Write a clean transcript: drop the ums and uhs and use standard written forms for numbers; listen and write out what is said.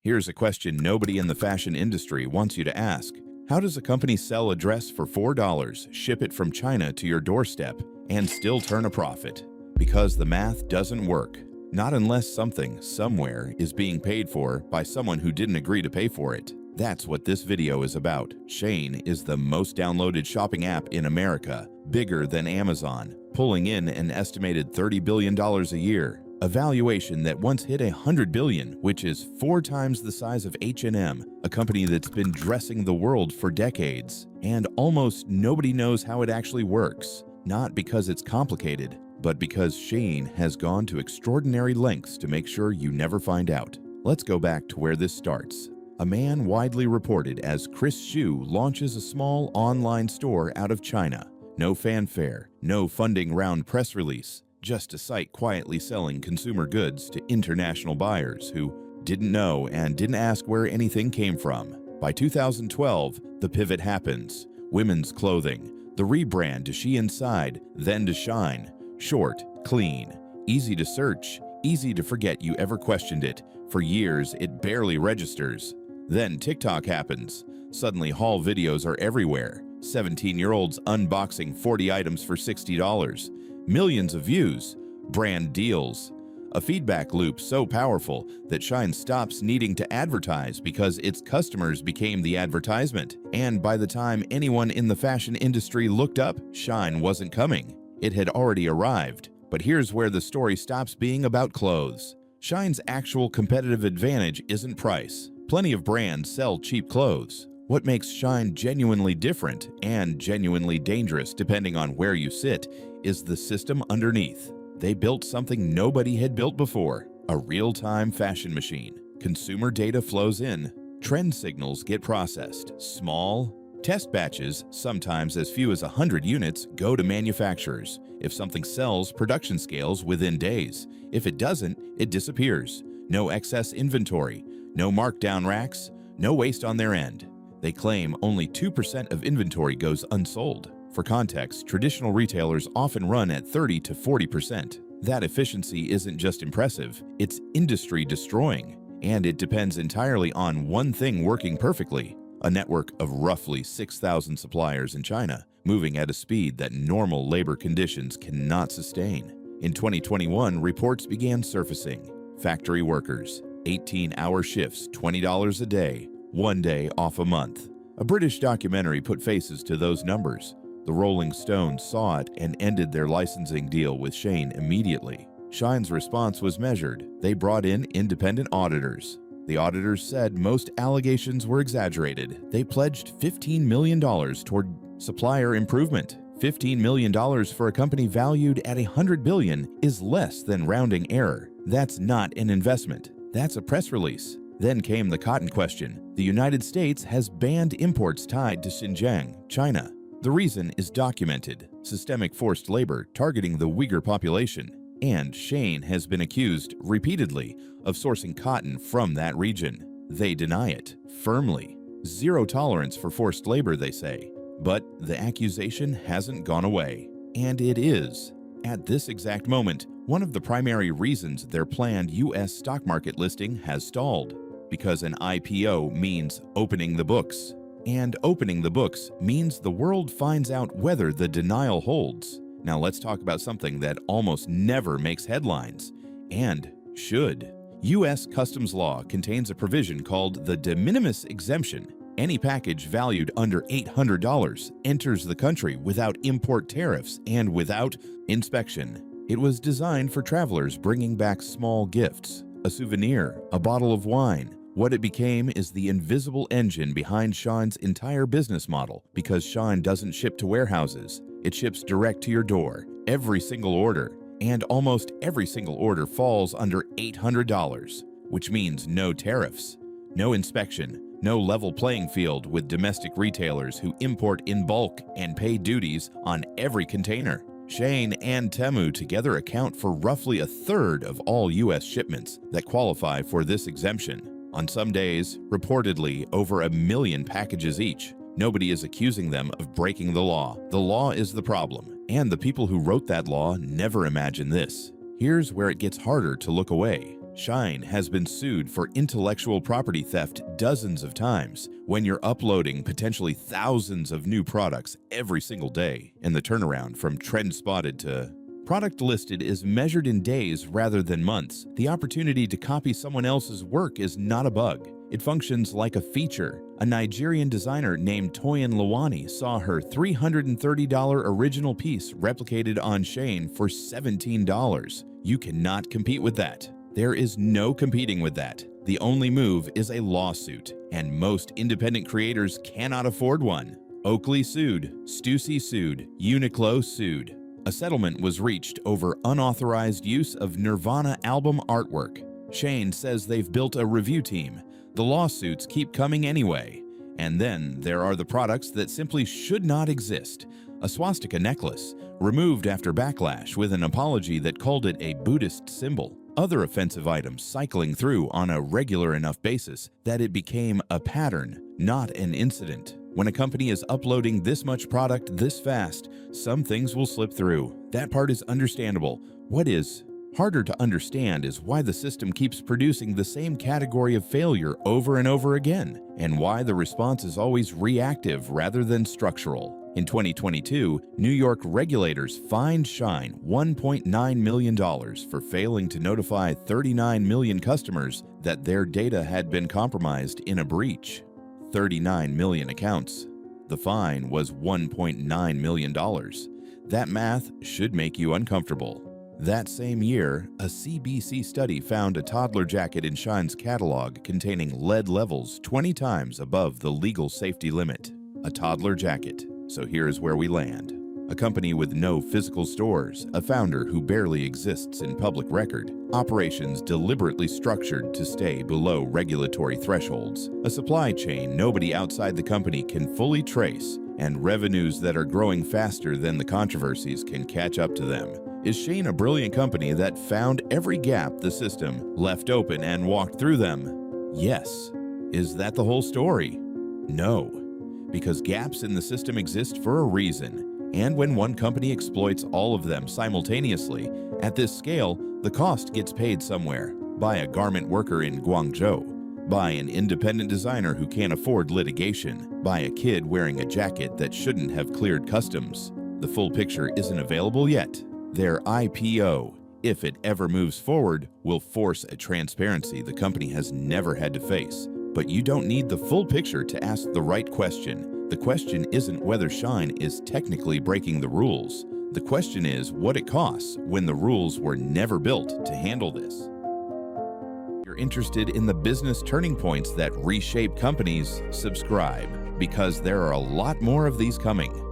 Here's a question nobody in the fashion industry wants you to ask. How does a company sell a dress for $4, ship it from China to your doorstep, and still turn a profit? Because the math doesn't work. Not unless something, somewhere, is being paid for by someone who didn't agree to pay for it. That's what this video is about. Shein is the most downloaded shopping app in America, bigger than Amazon, pulling in an estimated $30 billion a year. A valuation that once hit $100 billion, which is 4 times the size of H&M, a company that's been dressing the world for decades. And almost nobody knows how it actually works. Not because it's complicated, but because Shein has gone to extraordinary lengths to make sure you never find out. Let's go back to where this starts. A man widely reported as Chris Xu launches a small online store out of China. No fanfare, no funding round press release, just a site quietly selling consumer goods to international buyers who didn't know and didn't ask where anything came from. By 2012, the pivot happens. Women's clothing, the rebrand to Shein side, then to Shein. Short, clean, easy to search, easy to forget you ever questioned it. For years, it barely registers. Then TikTok happens. Suddenly, haul videos are everywhere. 17-year-olds unboxing 40 items for $60. Millions of views. Brand deals. A feedback loop so powerful that Shein stops needing to advertise because its customers became the advertisement. And by the time anyone in the fashion industry looked up, Shein wasn't coming. It had already arrived. But here's where the story stops being about clothes. Shein's actual competitive advantage isn't price. Plenty of brands sell cheap clothes. What makes Shein genuinely different and genuinely dangerous, depending on where you sit, is the system underneath. They built something nobody had built before, a real-time fashion machine. Consumer data flows in. Trend signals get processed. Small test batches, sometimes as few as 100 units, go to manufacturers. If something sells, production scales within days. If it doesn't, it disappears. No excess inventory, no markdown racks, no waste on their end. They claim only 2% of inventory goes unsold. For context, traditional retailers often run at 30 to 40%. That efficiency isn't just impressive, it's industry destroying. And it depends entirely on one thing working perfectly: a network of roughly 6,000 suppliers in China, moving at a speed that normal labor conditions cannot sustain. In 2021, reports began surfacing. Factory workers, 18-hour shifts, $20 a day, 1 day off a month. A British documentary put faces to those numbers. The Rolling Stones saw it and ended their licensing deal with Shein immediately. Shein's response was measured. They brought in independent auditors. The auditors said most allegations were exaggerated. They pledged $15 million toward supplier improvement. $15 million for a company valued at $100 billion is less than rounding error. That's not an investment. That's a press release. Then came the cotton question. The United States has banned imports tied to Xinjiang, China. The reason is documented: systemic forced labor targeting the Uyghur population. And Shein has been accused repeatedly of sourcing cotton from that region. They deny it firmly. Zero tolerance for forced labor, they say. But the accusation hasn't gone away. And it is, at this exact moment, one of the primary reasons their planned U.S. stock market listing has stalled. Because an IPO means opening the books. And opening the books means the world finds out whether the denial holds. Now let's talk about something that almost never makes headlines, and should. U.S. customs law contains a provision called the de minimis exemption. Any package valued under $800 enters the country without import tariffs and without inspection. It was designed for travelers bringing back small gifts, a souvenir, a bottle of wine. What it became is the invisible engine behind Shein's entire business model, because Shein doesn't ship to warehouses. It ships direct to your door, every single order, and almost every single order falls under $800, which means no tariffs, no inspection, no level playing field with domestic retailers who import in bulk and pay duties on every container. Shein and Temu together account for roughly a third of all U.S. shipments that qualify for this exemption. On some days, reportedly over 1 million packages each. Nobody is accusing them of breaking the law. The law is the problem, and the people who wrote that law never imagined this. Here's where it gets harder to look away. Shein has been sued for intellectual property theft dozens of times when you're uploading potentially thousands of new products every single day, and the turnaround from trend spotted to product listed is measured in days rather than months. The opportunity to copy someone else's work is not a bug. It functions like a feature. A Nigerian designer named Toyin Lawani saw her $330 original piece replicated on Shein for $17. You cannot compete with that. There is no competing with that. The only move is a lawsuit, and most independent creators cannot afford one. Oakley sued, Stussy sued, Uniqlo sued. A settlement was reached over unauthorized use of Nirvana album artwork. Shein says they've built a review team. The lawsuits keep coming anyway. And then there are the products that simply should not exist. A swastika necklace, removed after backlash with an apology that called it a Buddhist symbol. Other offensive items cycling through on a regular enough basis that it became a pattern, not an incident. When a company is uploading this much product this fast, some things will slip through. That part is understandable. What is harder to understand is why the system keeps producing the same category of failure over and over again, and why the response is always reactive rather than structural. In 2022, New York regulators fined Shein $1.9 million for failing to notify 39 million customers that their data had been compromised in a breach. 39 million accounts. The fine was $1.9 million. That math should make you uncomfortable. That same year, a CBC study found a toddler jacket in Shein's catalog containing lead levels 20 times above the legal safety limit. A toddler jacket. So here's where we land. A company with no physical stores, a founder who barely exists in public record, operations deliberately structured to stay below regulatory thresholds, a supply chain nobody outside the company can fully trace, and revenues that are growing faster than the controversies can catch up to them. Is Shein a brilliant company that found every gap the system left open and walked through them? Yes. Is that the whole story? No. Because gaps in the system exist for a reason. And when one company exploits all of them simultaneously, at this scale, the cost gets paid somewhere. By a garment worker in Guangzhou. By an independent designer who can't afford litigation. By a kid wearing a jacket that shouldn't have cleared customs. The full picture isn't available yet. Their IPO, if it ever moves forward, will force a transparency the company has never had to face. But you don't need the full picture to ask the right question. The question isn't whether Shein is technically breaking the rules. The question is what it costs when the rules were never built to handle this. If you're interested in the business turning points that reshape companies, subscribe, because there are a lot more of these coming.